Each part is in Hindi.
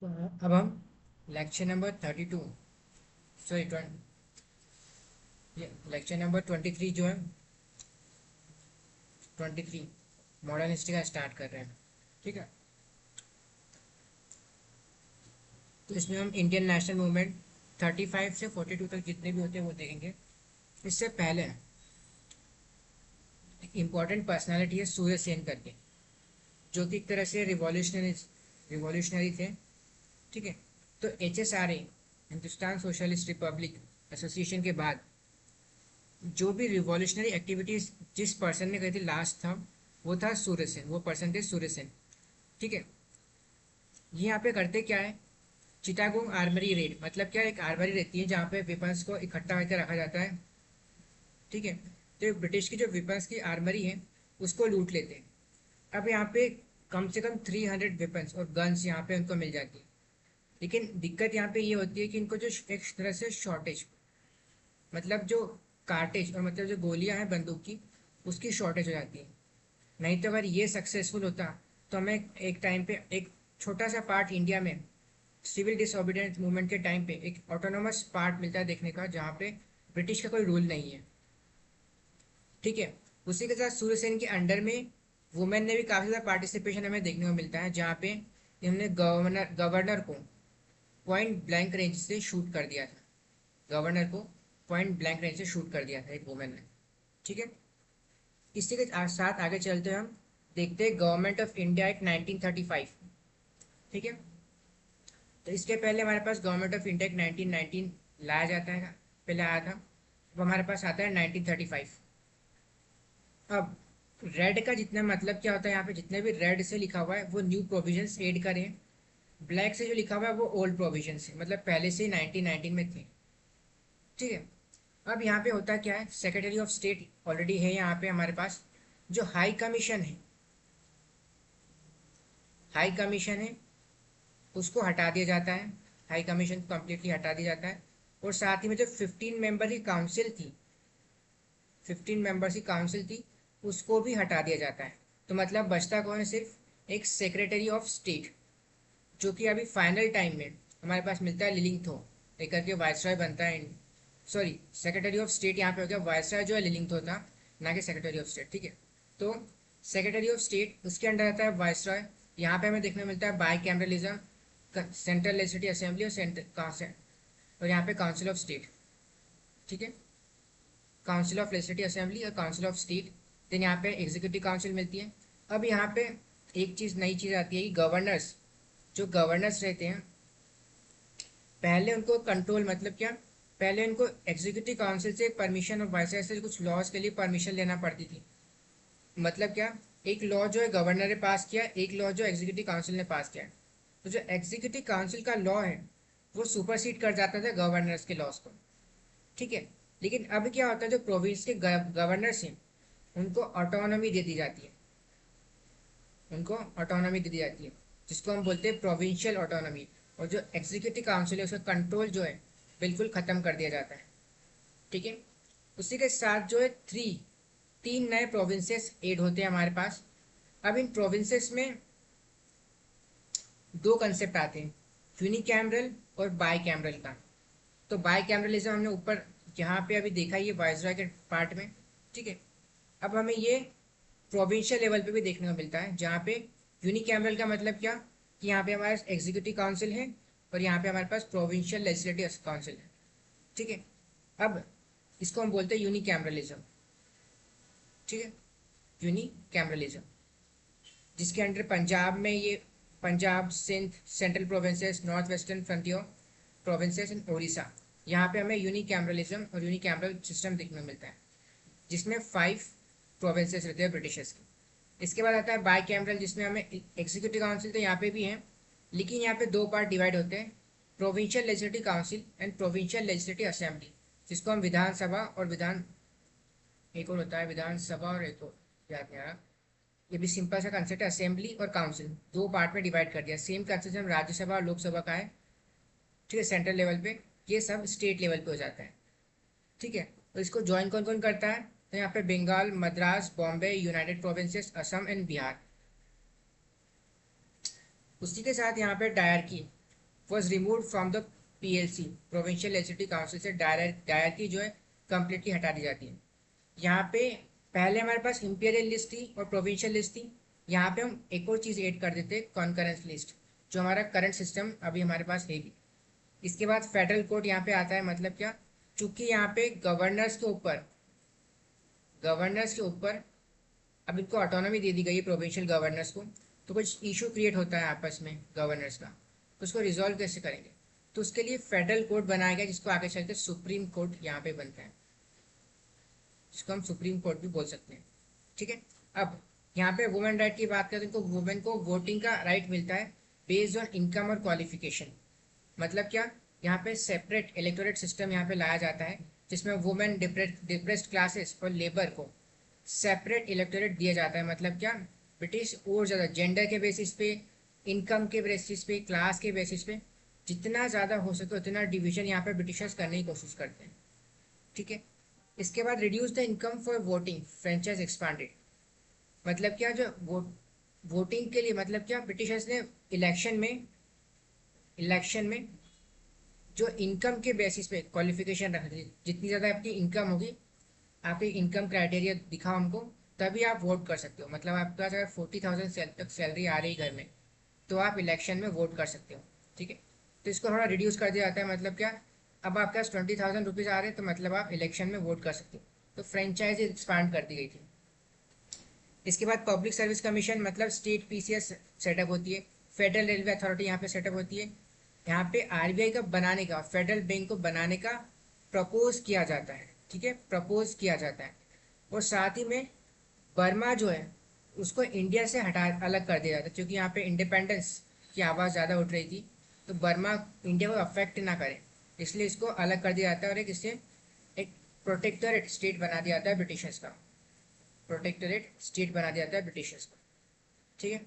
तो अब हम lecture number 32, sorry lecture number 23 जो है 23 मॉडर्न हिस्ट्री का स्टार्ट कर रहे हैं। ठीक है, तो इसमें हम इंडियन नेशनल मूवमेंट 35 से 42 तक जितने भी होते हैं वो देखेंगे। इससे पहले एक इम्पॉर्टेंट पर्सनालिटी है सूर्य सेन करके, जो कि एक तरह से रिवॉल्यूशनरी थे। ठीक है, तो HSRA Hindustan socialist Republic association के बाद जो भी रिवॉल्यूशनरी एक्टिविटीज जिस पर्सन ने कही थी लास्ट था, वो था सूर्य सेन, वो पर्सन थे सूर्य सेन। ठीक है, ये यहाँ पे करते क्या है, चिटागोंग आर्मरी रेड मतलब क्या, एक आर्मरी रहती है जहाँ पे वेपन्स को इकट्ठा करके रखा जाता है। ठीक है, तो ब्रिटिश की जो वेपन्स की आर्मरी है उसको लूट लेते हैं। अब यहाँ पे कम से कम 300 वेपन्स और गन्स यहाँ पे उनको मिल जाती है। लेकिन दिक्कत यहाँ पे ये होती है कि इनको जो एक तरह से शॉर्टेज, मतलब जो कार्टेज और मतलब जो गोलियां हैं बंदूक की, उसकी शॉर्टेज हो जाती है। नहीं तो अगर ये सक्सेसफुल होता तो हमें एक टाइम पे एक छोटा सा पार्ट इंडिया में सिविल डिसोबीडियंस मूवमेंट के टाइम पे एक ऑटोनोमस पार्ट मिलता है देखने का, जहाँ पे ब्रिटिश का कोई रूल नहीं है। ठीक है, उसी के साथ सूर्यसेन के अंडर में वुमेन ने भी काफ़ी ज़्यादा पार्टिसिपेशन हमें देखने को मिलता है, जहाँ पे इन्होंने गवर्नर को पॉइंट ब्लैंक रेंज से शूट कर दिया था। गवर्नर को पॉइंट ब्लैंक रेंज से शूट कर दिया था एक वुमेन ने। ठीक है, इसी के साथ आगे चलते हैं, हम देखते हैं गवर्नमेंट ऑफ इंडिया एक्ट 1935। ठीक है, तो इसके पहले हमारे पास गवर्नमेंट ऑफ इंडिया एक्ट 1919 लाया जाता है, पहले आया था। अब हमारे पास आता है 1935। अब रेड का जितना मतलब क्या होता है, यहाँ पे जितने भी रेड से लिखा हुआ है वो न्यू प्रोविजंस एड करें। ब्लैक से जो लिखा हुआ है वो ओल्ड प्रोविजंस है, मतलब पहले से ही 1919 में थे। ठीक है, अब यहाँ पे होता क्या है, सेक्रेटरी ऑफ स्टेट ऑलरेडी है यहाँ पे हमारे पास। जो हाई कमीशन है, हाई कमीशन है उसको हटा दिया जाता है। हाई कमीशन को कम्प्लीटली हटा दिया जाता है। और साथ ही में जो 15 मेंबर की काउंसिल थी, 15 मेंबर्स की काउंसिल थी, उसको भी हटा दिया जाता है। तो मतलब बचता कौन है, सिर्फ एक सेक्रेटरी ऑफ स्टेट, जो कि अभी फाइनल टाइम में हमारे पास मिलता है लिलिंगथो एक करके वायसरॉय बनता है। सॉरी, सेक्रेटरी ऑफ स्टेट यहाँ पे हो गया, वायसरॉय जो है लिलिंगथो था, ना कि सेक्रेटरी ऑफ स्टेट। ठीक है, तो सेक्रेटरी ऑफ स्टेट उसके अंडर आता है वायसरॉय। यहाँ पे हमें देखने को मिलता है by cameralism, central legislative assembly और सेंट्रल, और यहाँ पे काउंसिल ऑफ स्टेट। ठीक है, काउंसिल ऑफ लेजिस्लेटिव असेंबली और काउंसिल ऑफ स्टेट। देन यहाँ पे एग्जीक्यूटिव काउंसिल मिलती है। अब यहाँ पे एक चीज़, नई चीज़ आती है कि गवर्नर्स, जो गवर्नर्स रहते हैं, पहले उनको कंट्रोल मतलब क्या, पहले उनको एग्जीक्यूटिव काउंसिल से परमिशन और वाइसराय से कुछ लॉज के लिए परमिशन लेना पड़ती थी। मतलब क्या, एक लॉ जो है गवर्नर ने पास किया, एक लॉ जो एग्जीक्यूटिव काउंसिल ने पास किया। तो जो एग्जीक्यूटिव काउंसिल का लॉ है वो सुपरसीड कर जाता था गवर्नर्स के लॉज को। ठीक है, लेकिन अब क्या होता है, जो प्रोविंस के गवर्नर्स हैं उनको ऑटोनॉमी दे दी जाती है, उनको ऑटोनॉमी दे दी जाती है, जिसको हम बोलते हैं प्रोविंशियल ऑटोनॉमी। और जो एग्जीक्यूटिव काउंसिल है उसका कंट्रोल जो है बिल्कुल ख़त्म कर दिया जाता है। ठीक है, उसी के साथ जो है तीन नए प्रोविंसेस ऐड होते हैं हमारे पास। अब इन प्रोविंसेस में दो कंसेप्ट आते हैं, यूनिकैमरल और बाई कैमरल का। तो बाई कैमरलिज्म हमने ऊपर यहाँ पे अभी देखा, ये वाइसरॉय के पार्ट में। ठीक है, अब हमें ये प्रोविंशियल लेवल पे भी देखने को मिलता है, जहाँ पे यूनिकैमरल का मतलब क्या, कि यहाँ पे हमारे पास एग्जीक्यूटिव काउंसिल है और यहाँ पे हमारे पास प्रोविंशियल लेजिस्लेटिव काउंसिल है। ठीक है, अब इसको हम बोलते हैं यूनिकैमरलिज्म। ठीक है, यूनिकैमरलिज्म, जिसके अंडर पंजाब में ये Punjab, Sindh, central provinces, north western frontier provinces and Orissa, यहाँ पे हमें यूनिकैमरलिज्म और यूनिकैमरल सिस्टम देखने को मिलता है, जिसमें 5 प्रोविंसेस रहते हैं ब्रिटिशर्स के। इसके बाद आता है बाई कैमरल, जिसमें हमें एग्जीक्यूटिव काउंसिल तो यहाँ पे भी है, लेकिन यहाँ पे दो पार्ट डिवाइड होते हैं, provincial legislative council and provincial legislative assembly, जिसको हम विधानसभा और एक और होता है विधानसभा और एक और याद नहीं आ रहा। ये भी सिंपल सा कंसेप्ट है, असेंबली और काउंसिल दो पार्ट में डिवाइड कर दिया। सेम कंसेप्ट हम राज्यसभा और लोकसभा का है। ठीक है, सेंट्रल लेवल पे, ये सब स्टेट लेवल पे हो जाता है। ठीक है, तो इसको ज्वाइन कौन कौन करता है, तो यहाँ पे Bengal, Madras, Bombay, united provinces, Assam and Bihar. उसी के साथ यहाँ पे dyarchy, was remove from the PLC, provincial legislative council से डायरकी जो है कंप्लीटली हटा दी जाती है। यहाँ पे पहले हमारे पास इंपीरियल लिस्ट थी और प्रोविंशियल लिस्ट थी। यहाँ पे हम एक और चीज़ ऐड कर देते कॉन्करेंस लिस्ट, जो हमारा करंट सिस्टम अभी हमारे पास है भी। इसके बाद फेडरल कोर्ट यहाँ पे आता है, मतलब क्या, चूंकि यहाँ पे गवर्नर्स के ऊपर अब इनको ऑटोनॉमी दे दी गई है प्रोविंशियल गवर्नर्स को, तो कुछ इशू क्रिएट होता है आपस में गवर्नर्स का, तो उसको रिजॉल्व कैसे करेंगे, तो उसके लिए फेडरल कोर्ट बनाया गया, जिसको आगे चलकर सुप्रीम कोर्ट यहाँ पे बनता है, जिसको हम सुप्रीम कोर्ट भी बोल सकते हैं। ठीक है। अब यहाँ पे वुमेन राइट की बात करें तो वुमेन को वोटिंग का राइट मिलता है बेस्ड ऑन इनकम और क्वालिफिकेशन। मतलब क्या, यहाँ पे सेपरेट इलेक्टोरेट सिस्टम यहाँ पे लाया जाता है, जिसमें वुमेन, डिप्रेस्ड क्लासेस और लेबर को सेपरेट इलेक्टोरेट दिया जाता है। मतलब क्या, ब्रिटिश और ज़्यादा जेंडर के बेसिस पे, इनकम के बेसिस पे, क्लास के बेसिस पे जितना ज़्यादा हो सके उतना डिवीजन यहाँ पे ब्रिटिशर्स करने की कोशिश करते हैं। ठीक है। इसके बाद reduce the income for voting, franchise expanded. मतलब क्या, जो वोटिंग के लिए, मतलब क्या, ब्रिटिशर्स ने इलेक्शन में जो इनकम के बेसिस पे क्वालिफिकेशन रख दी, जितनी ज़्यादा आपकी इनकम होगी, आपकी इनकम क्राइटेरिया दिखाओ हमको, तभी आप वोट कर सकते हो। मतलब आपके पास अगर 40,000 तक सैलरी आ रही घर में, तो आप इलेक्शन में वोट कर सकते हो। ठीक है। तो इसको थोड़ा रिड्यूस कर दिया जाता है। मतलब क्या, अब आपके पास 20,000 रुपीज़ आ रहे हैं, तो मतलब आप इलेक्शन में वोट कर सकते हो। तो फ्रेंचाइज एक्सपांड कर दी गई थी। इसके बाद पब्लिक सर्विस कमीशन, मतलब स्टेट PCS सेटअप होती है। फेडरल रेलवे अथॉरिटी यहाँ पे सेटअप होती है। यहाँ पे RBI का बनाने का, फेडरल बैंक को बनाने का प्रपोज किया जाता है। ठीक है, प्रपोज किया जाता है। और साथ ही में बर्मा जो है उसको इंडिया से हटा अलग कर दिया जाता है, क्योंकि यहाँ पे इंडिपेंडेंस की आवाज़ ज़्यादा उठ रही थी, तो बर्मा इंडिया को अफेक्ट ना करे, इसलिए इसको अलग कर दिया जाता है। और एक इससे एक प्रोटेक्टोरेट स्टेट बना दिया जाता है ब्रिटिशर्स का, प्रोटेक्टोरेट स्टेट बना दिया जाता है ब्रिटिशर्स का। ठीक है।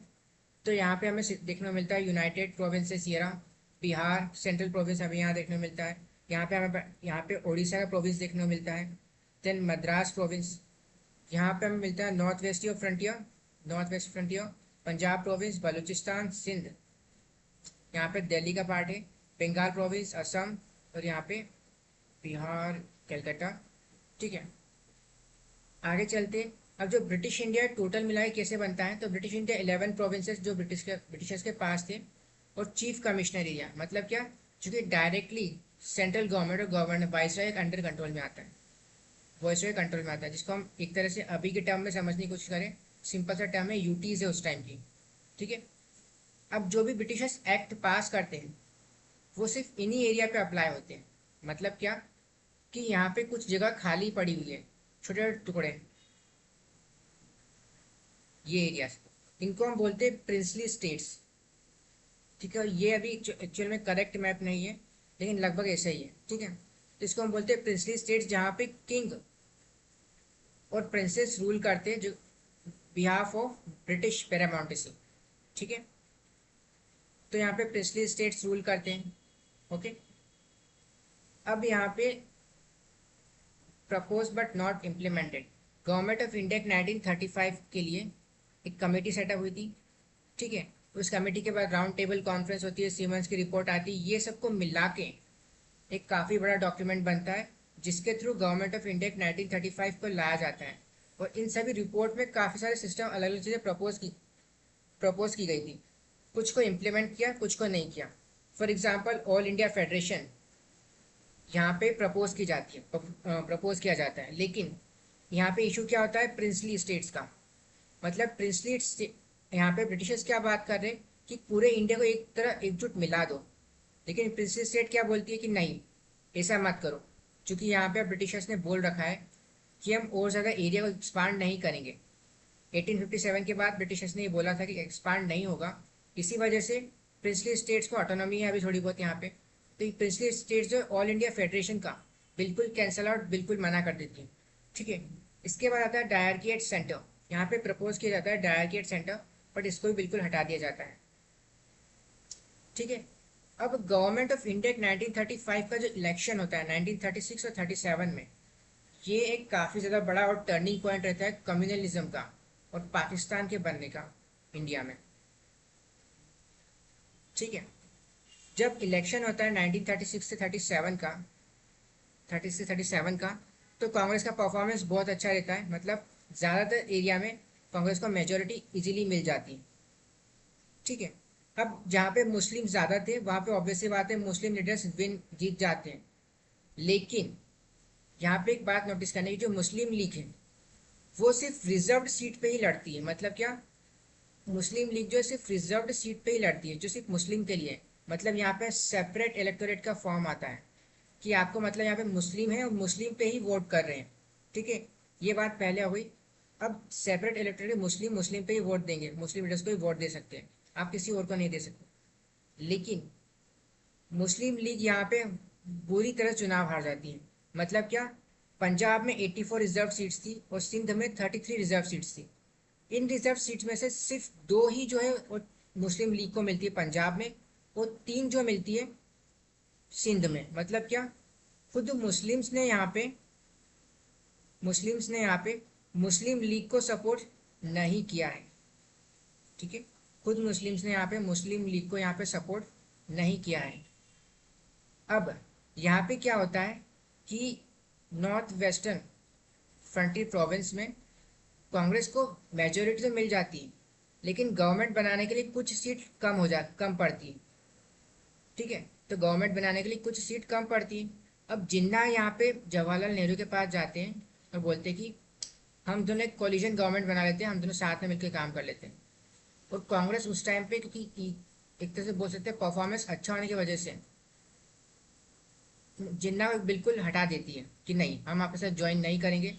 तो यहाँ पे हमें देखने को मिलता है यूनाइटेड प्रोविंसेस येरा, बिहार सेंट्रल प्रोविंस हमें यहाँ देखने को मिलता है। यहाँ पे उड़ीसा का प्रोविंस देखने को मिलता है। देन मद्रास प्रोविंस, यहाँ पे हमें मिलता है north west frontier, Punjab province, Baluchistan, Sindh, यहाँ पे दिल्ली का पार्ट है, बंगाल प्रोविंस, असम, और यहाँ पे बिहार, कलकत्ता। ठीक है। आगे चलते, अब जो ब्रिटिश इंडिया टोटल मिला के कैसे बनता है, तो ब्रिटिश इंडिया 11 प्रोविंसेस जो ब्रिटिशर्स के पास थे, और चीफ कमिश्नर एरिया। मतलब क्या, जो कि डायरेक्टली सेंट्रल गवर्नमेंट और गवर्नर वाइसराय के अंडर कंट्रोल में आता है, वाइसराय कंट्रोल में आता है, जिसको हम एक तरह से अभी के टर्म में समझने की कोशिश करें, सिंपल सा टर्म है, यूटीज है उस टाइम की। ठीक है। अब जो भी ब्रिटिशर्स एक्ट पास करते हैं वो सिर्फ इन्हीं एरिया पे अप्लाई होते हैं। मतलब क्या, कि यहाँ पे कुछ जगह खाली पड़ी हुई है, छोटे छोटे टुकड़े, ये एरियाज, इनको हम बोलते हैं प्रिंसली स्टेट्स। ठीक है। ये अभी एक्चुअल में करेक्ट मैप नहीं है, लेकिन लगभग ऐसा ही है। ठीक है। तो इसको हम बोलते हैं प्रिंसली स्टेट्स, जहाँ पे किंग और प्रिंसेस रूल करते हैं, जो बिहाफ ऑफ ब्रिटिश पैरामाउंटेसी। ठीक है। तो यहाँ पे प्रिंसली स्टेट्स रूल करते हैं। ओके। अब यहाँ पे propose but not implemented, government of India 1935 के लिए एक कमेटी सेटअप हुई थी। ठीक है। उस कमेटी के बाद राउंड टेबल कॉन्फ्रेंस होती है, सीमंस की रिपोर्ट आती है, ये सबको मिला के एक काफ़ी बड़ा डॉक्यूमेंट बनता है, जिसके थ्रू गवर्नमेंट ऑफ इंडिया 1935 को लाया जाता है। और इन सभी रिपोर्ट में काफ़ी सारे सिस्टम, अलग अलग चीज़ें प्रपोज की गई थी। कुछ को इम्प्लीमेंट किया, कुछ को नहीं किया। For example all India federation यहाँ पे प्रपोज किया जाता है, लेकिन यहाँ पे इशू क्या होता है, प्रिंसली स्टेट्स का। मतलब यहाँ पे ब्रिटिशर्स क्या बात कर रहे हैं कि पूरे इंडिया को एक तरह एकजुट मिला दो, लेकिन प्रिंसली स्टेट क्या बोलती है कि नहीं, ऐसा मत करो, क्योंकि यहाँ पे ब्रिटिशर्स ने बोल रखा है कि हम और ज़्यादा एरिया को एक्सपांड नहीं करेंगे। 1857 के बाद ब्रिटिशर्स ने ये बोला था कि एक्सपांड नहीं होगा, इसी वजह से प्रिंसली स्टेट्स को ऑटोनॉमी है अभी थोड़ी बहुत यहाँ पे। तो प्रिंसली स्टेट्स जो ऑल इंडिया फेडरेशन का बिल्कुल कैंसल आउट, बिल्कुल मना कर देती है। ठीक है। इसके बाद आता है डायरकी सेंटर, यहाँ पे प्रपोज किया जाता है डायरकी सेंटर, बट इसको भी बिल्कुल हटा दिया जाता है। ठीक है। अब गवर्नमेंट ऑफ इंडिया 1935 का जो इलेक्शन होता है 1936 और 37 में, ये एक काफ़ी ज़्यादा बड़ा और टर्निंग पॉइंट रहता है कम्युनलिज्म का और पाकिस्तान के बनने का इंडिया में। ठीक है। जब इलेक्शन होता है 1936 से 37 का, 37 का, तो कांग्रेस का परफॉर्मेंस बहुत अच्छा रहता है, मतलब ज़्यादातर एरिया में कांग्रेस को मेजोरिटी इजीली मिल जाती है। ठीक है। अब जहाँ पे मुस्लिम ज़्यादा थे वहाँ पे ऑब्वियसली बात है मुस्लिम लीडर्स विन जीत जाते हैं। लेकिन यहाँ पे एक बात नोटिस करने की, जो मुस्लिम लीग है वो सिर्फ रिजर्व्ड सीट पे ही लड़ती है। मतलब क्या, मुस्लिम लीग जो है सिर्फ रिजर्व्ड सीट पे ही लड़ती है, जो सिर्फ मुस्लिम के लिए है। मतलब यहाँ पे सेपरेट इलेक्टोरेट का फॉर्म आता है कि आपको, मतलब यहाँ पे मुस्लिम है और मुस्लिम पे ही वोट कर रहे हैं। ठीक है, ये बात पहले हो गई। अब सेपरेट इलेक्टोरेट, मुस्लिम मुस्लिम पे ही वोट देंगे, मुस्लिम लीडर्स को ही वोट दे सकते हैं, आप किसी और को नहीं दे सकते। लेकिन मुस्लिम लीग यहाँ पे बुरी तरह चुनाव हार जाती है। मतलब क्या, पंजाब में 84 रिजर्व सीट्स थी और सिंध में 33 रिजर्व सीट्स थी। इन रिजर्व सीट्स में से सिर्फ दो ही जो है वो मुस्लिम लीग को मिलती है पंजाब में, और तीन जो मिलती है सिंध में। मतलब क्या, खुद मुस्लिम्स ने यहाँ पे मुस्लिम लीग को सपोर्ट नहीं किया है। ठीक है, खुद मुस्लिम्स ने यहाँ पे मुस्लिम लीग को यहाँ पे सपोर्ट नहीं किया है। अब यहाँ पे क्या होता है कि नॉर्थ वेस्टर्न फ्रंटियर प्रोविंस में कांग्रेस को मेजोरिटी तो मिल जाती है, लेकिन गवर्नमेंट बनाने के लिए कुछ सीट कम पड़ती है। ठीक है, तो गवर्नमेंट बनाने के लिए कुछ सीट कम पड़ती है। अब जिन्ना यहाँ पे जवाहरलाल नेहरू के पास जाते हैं और बोलते हैं कि हम दोनों एक कोलिशन गवर्नमेंट बना लेते हैं, हम दोनों साथ में मिलकर काम कर लेते हैं। और कांग्रेस उस टाइम पे, क्योंकि एक तरह से बोल सकते हैं परफॉर्मेंस अच्छा होने की वजह से, जिन्ना को बिल्कुल हटा देती है कि नहीं, हम आपके साथ ज्वाइन नहीं करेंगे,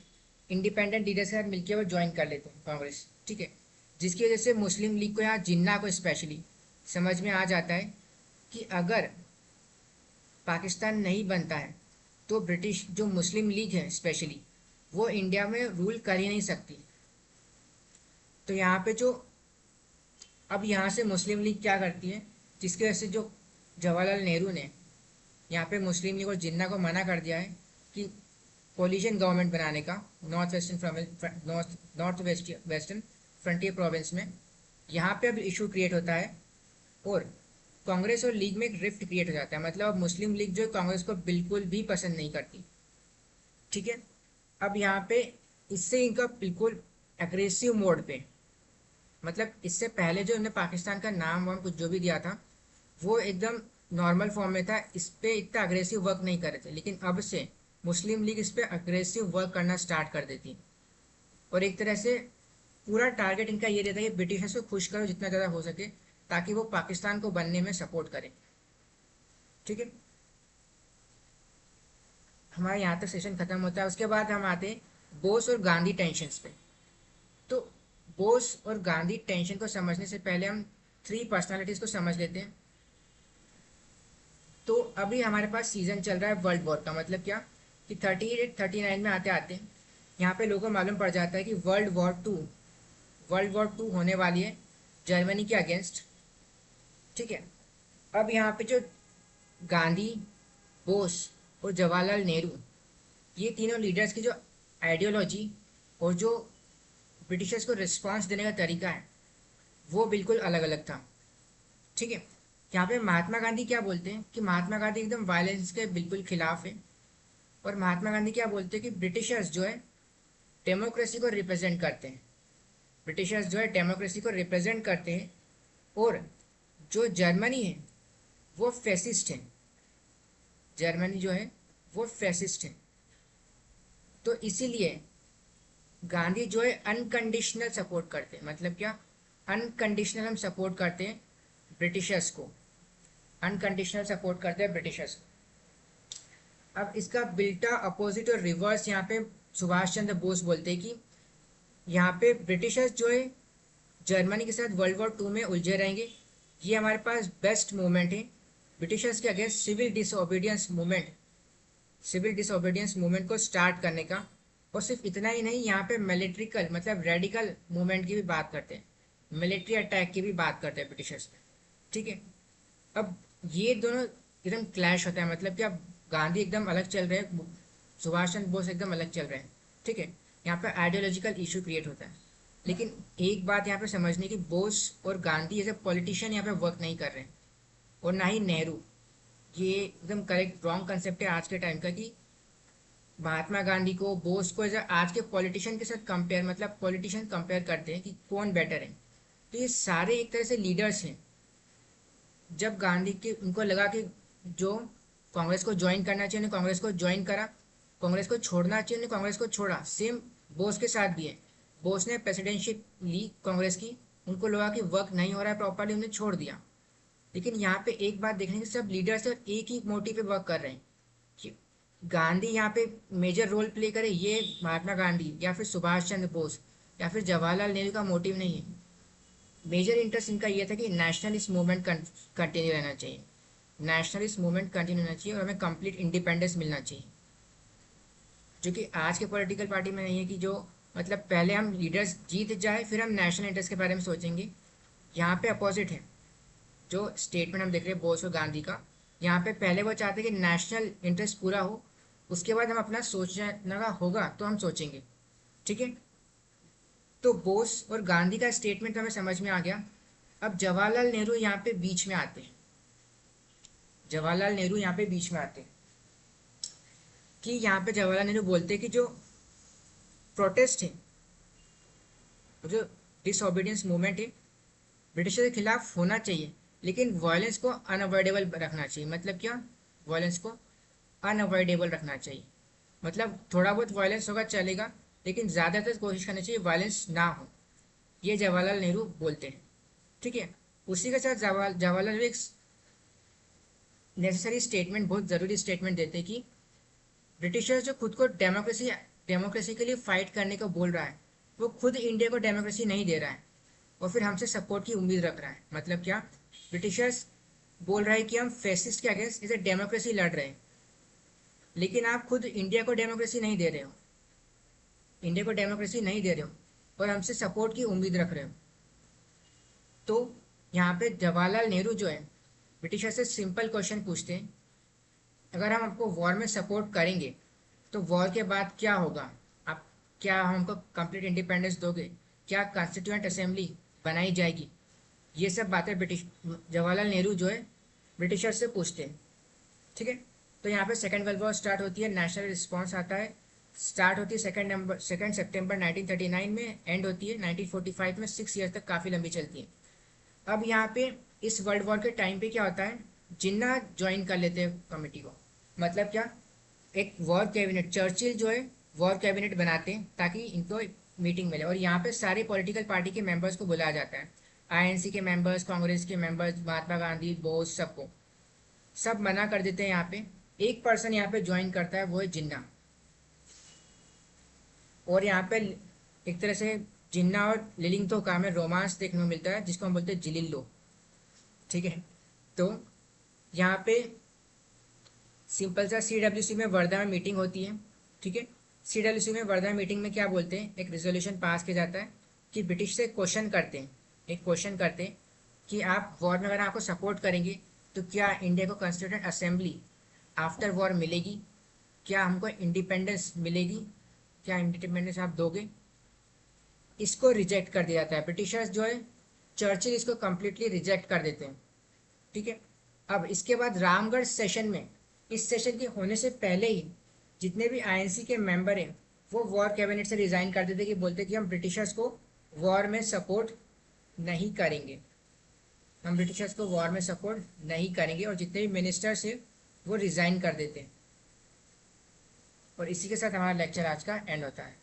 इंडिपेंडेंट लीडर के साथ मिलकर वो ज्वाइन कर लेते हैं कांग्रेस। ठीक है, जिसकी वजह से मुस्लिम लीग को, यहाँ जिन्ना को स्पेशली समझ में आ जाता है कि अगर पाकिस्तान नहीं बनता है तो ब्रिटिश जो मुस्लिम लीग है स्पेशली, वो इंडिया में रूल कर ही नहीं सकती। तो यहाँ पे जो, अब यहाँ से मुस्लिम लीग क्या करती है, जिसकी वजह से जो जवाहरलाल नेहरू ने यहाँ पे मुस्लिम लीग और जिन्ना को मना कर दिया है कि कोलिशन गवर्नमेंट बनाने का नॉर्थ वेस्टर्न फ्रंटियर प्रोविंस में। यहाँ पे अब इशू क्रिएट होता है और कांग्रेस और लीग में एक रिफ्ट क्रिएट हो जाता है। मतलब अब मुस्लिम लीग जो है कांग्रेस को बिल्कुल भी पसंद नहीं करती। ठीक है, अब यहाँ पे इससे इनका बिल्कुल एग्रेसिव मोड पे, मतलब इससे पहले जो इन्होंने पाकिस्तान का नाम वाम कुछ जो भी दिया था वो एकदम नॉर्मल फॉर्म में था, इस पे इतना अग्रेसिव वर्क नहीं कर रहे थे। लेकिन अब से मुस्लिम लीग इस पे अग्रेसिव वर्क करना स्टार्ट कर देती, और एक तरह से पूरा टारगेट इनका ये रहता है कि ब्रिटिशर्स को खुश करो जितना ज़्यादा हो सके, ताकि वो पाकिस्तान को बनने में सपोर्ट करें। ठीक है, हमारा यहाँ तक सेशन खत्म होता है। उसके बाद हम आते हैं बोस और गांधी टेंशन्स पे। तो बोस और गांधी टेंशन को समझने से पहले हम थ्री पर्सनालिटीज को समझ लेते हैं। तो अभी हमारे पास सीजन चल रहा है वर्ल्ड वॉर का। मतलब क्या कि 38-39 में आते आते यहाँ पे लोगों को मालूम पड़ जाता है कि वर्ल्ड वॉर टू होने वाली है जर्मनी के अगेंस्ट। ठीक है, अब यहाँ पे जो गांधी, बोस और जवाहरलाल नेहरू, ये तीनों लीडर्स की जो आइडियोलॉजी और जो ब्रिटिशर्स को रिस्पॉन्स देने का तरीका है वो बिल्कुल अलग अलग था। ठीक है, यहाँ पे महात्मा गांधी क्या बोलते हैं कि महात्मा गांधी एकदम वायलेंस के बिल्कुल खिलाफ है। और महात्मा गांधी क्या बोलते हैं कि ब्रिटिशर्स जो है डेमोक्रेसी को रिप्रेजेंट करते हैं, ब्रिटिशर्स जो है डेमोक्रेसी को रिप्रेजेंट करते हैं, और जो जर्मनी है वो फैसिस्ट है, जर्मनी जो है वो फैसिस्ट है। तो इसीलिए गांधी जो है अनकंडीशनल सपोर्ट करते हैं। मतलब क्या, अनकंडीशनल हम सपोर्ट करते हैं ब्रिटिशर्स को, अनकंडीशनल सपोर्ट करते हैं ब्रिटिशर्स को। अब इसका बिल्टा अपोजिट और रिवर्स यहाँ पे सुभाष चंद्र बोस बोलते हैं कि यहाँ पे ब्रिटिशर्स जो है जर्मनी के साथ वर्ल्ड वॉर 2 में उलझे रहेंगे, ये हमारे पास बेस्ट मूवमेंट है ब्रिटिशर्स के अगेंस्ट सिविल डिसओबीडियंस मूवमेंट को स्टार्ट करने का। और सिर्फ इतना ही नहीं, यहाँ पे मिलिट्रिकल मतलब रेडिकल मूवमेंट की भी बात करते हैं, मिलिट्री अटैक की भी बात करते हैं ब्रिटिशर्स। ठीक है, अब ये दोनों एकदम क्लैश होता है। मतलब कि अब गांधी एकदम अलग चल रहे हैं, सुभाष चंद्र बोस एकदम अलग चल रहे हैं। ठीक है, यहाँ पे आइडियोलॉजिकल इशू क्रिएट होता है। लेकिन एक बात यहाँ पे समझने की, बोस और गांधी एज ए पॉलिटिशियन यहाँ पे वर्क नहीं कर रहे हैं। और ना ही नेहरू। ये एकदम करेक्ट रॉन्ग कंसेप्ट है आज के टाइम का कि महात्मा गांधी को, बोस को आज के पॉलिटिशियन के साथ कंपेयर, मतलब पॉलिटिशियन कंपेयर करते हैं कि कौन बेटर है। तो ये सारे एक तरह से लीडर्स हैं। जब गांधी के उनको लगा कि जो कांग्रेस को ज्वाइन करना चाहिए उन्हें कांग्रेस को ज्वाइन करा, कांग्रेस को छोड़ना चाहिए उन्हें कांग्रेस को छोड़ा। सेम बोस के साथ भी है। बोस ने प्रेसिडेंटशिप ली कांग्रेस की, उनको लगा कि वर्क नहीं हो रहा है प्रॉपरली, उन्हें छोड़ दिया। लेकिन यहाँ पे एक बात देखने की, सब लीडर्स और एक ही मोटिव पे वर्क कर रहे हैं कि गांधी यहाँ पे मेजर रोल प्ले करे, ये महात्मा गांधी या फिर सुभाष चंद्र बोस या फिर जवाहरलाल नेहरू का मोटिव नहीं है। मेजर इंटरेस्ट इनका ये था कि नेशनलिस्ट मूवमेंट कंटिन्यू रहना चाहिए, नेशनलिस्ट मूवमेंट कंटिन्यू रहना चाहिए और हमें कंप्लीट इंडिपेंडेंस मिलना चाहिए, जो कि आज के पॉलिटिकल पार्टी में नहीं है कि जो मतलब पहले हम लीडर्स जीत जाए फिर हम नेशनल इंटरेस्ट के बारे में सोचेंगे। यहाँ पे अपोजिट है। जो स्टेटमेंट हम देख रहे हैं बोस और गांधी का, यहाँ पे पहले वो चाहते हैं कि नेशनल इंटरेस्ट पूरा हो, उसके बाद हम अपना सोचना का होगा तो हम सोचेंगे। ठीक है, तो बोस और गांधी का स्टेटमेंट हमें समझ में आ गया। अब जवाहरलाल नेहरू यहाँ पे बीच में आते हैं। जवाहरलाल नेहरू यहाँ पे बीच में आते हैं कि यहाँ पे जवाहरलाल नेहरू बोलते हैं कि जो प्रोटेस्ट है, जो डिसओबीडियंस मूवमेंट है, ब्रिटिशर के खिलाफ होना चाहिए, लेकिन वायलेंस को अनअवॉइडेबल रखना चाहिए। मतलब क्या, वायलेंस को अनअवॉइडेबल रखना चाहिए, मतलब थोड़ा बहुत वायलेंस होगा चलेगा, लेकिन ज़्यादातर कोशिश करनी चाहिए वायलेंस ना हो। ये जवाहरलाल नेहरू बोलते हैं। ठीक है, उसी के साथ जवाहरलाल नेहरू एक नेसेसरी स्टेटमेंट, बहुत ज़रूरी स्टेटमेंट देते हैं कि ब्रिटिशर्स जो खुद को डेमोक्रेसी डेमोक्रेसी के लिए फाइट करने को बोल रहा है, वो खुद इंडिया को डेमोक्रेसी नहीं दे रहा है और फिर हमसे सपोर्ट की उम्मीद रख रहा है। मतलब क्या, ब्रिटिशर्स बोल रहा है कि हम फैसिस्ट के अगेंस्ट इसे डेमोक्रेसी लड़ रहे हैं, लेकिन आप खुद इंडिया को डेमोक्रेसी नहीं दे रहे हो, इंडिया को डेमोक्रेसी नहीं दे रहे हो और हमसे सपोर्ट की उम्मीद रख रहे हो। तो यहाँ पे जवाहरलाल नेहरू जो है ब्रिटिशर से सिंपल क्वेश्चन पूछते हैं, अगर हम आपको वॉर में सपोर्ट करेंगे तो वॉर के बाद क्या होगा, आप क्या हमको कंप्लीट इंडिपेंडेंस दोगे, क्या कॉन्स्टिट्यूएंट असेंबली बनाई जाएगी। ये सब बातें ब्रिटिश जवाहरलाल नेहरू जो है ब्रिटिशर से पूछते हैं। ठीक है, तो यहाँ पे सेकेंड वर्ल्ड वॉर स्टार्ट होती है, नेशनल रिस्पॉन्स आता है। स्टार्ट होती है सेकेंड सितंबर 1939 में, एंड होती है 1945 में। 6 ईयर तक काफ़ी लंबी चलती है। अब यहाँ पे इस वर्ल्ड वॉर के टाइम पे क्या होता है, जिन्ना ज्वाइन कर लेते हैं कमेटी को। मतलब क्या, एक वॉर कैबिनेट, चर्चिल जो है वॉर कैबिनेट बनाते हैं ताकि इनको मीटिंग मिले, और यहाँ पे सारे पॉलिटिकल पार्टी के मेंबर्स को बुलाया जाता है। आईएनसी के मेंबर्स, कांग्रेस के मेंबर्स, महात्मा गांधी, बोस, सबको, सब मना कर देते हैं। यहाँ पे एक पर्सन यहाँ पे ज्वाइन करता है, वो है जिन्ना। और यहाँ पे एक तरह से जिन्ना और लिलिंगतो का हमें रोमांस देखने को मिलता है, जिसको हम बोलते हैं जिलिल्लो। ठीक है, तो यहाँ पे सिंपल सा CWC में वर्धा में मीटिंग होती है। ठीक है, CWC में वर्धा मीटिंग में क्या बोलते हैं, एक रेजोल्यूशन पास किया जाता है कि ब्रिटिश से क्वेश्चन करते हैं, एक क्वेश्चन करते हैं कि आप वॉर में अगर आपको सपोर्ट करेंगे तो क्या इंडिया को कॉन्स्टिट्यूएंट असेंबली आफ्टर वॉर मिलेगी, क्या हमको इंडिपेंडेंस मिलेगी, क्या इंडिपेंडेंस आप दोगे। इसको रिजेक्ट कर दिया जाता है। ब्रिटिशर्स जो है, चर्चिल इसको कम्प्लीटली रिजेक्ट कर देते हैं। ठीक है, अब इसके बाद रामगढ़ सेशन में, इस सेशन के होने से पहले ही जितने भी आईएनसी के मेंबर हैं वो वॉर कैबिनेट से रिजाइन कर देते कि बोलते कि हम ब्रिटिशर्स को वॉर में सपोर्ट नहीं करेंगे, हम ब्रिटिशर्स को वॉर में सपोर्ट नहीं करेंगे, और जितने भी मिनिस्टर्स हैं वो रिजाइन कर देते हैं। और इसी के साथ हमारा लेक्चर आज का एंड होता है।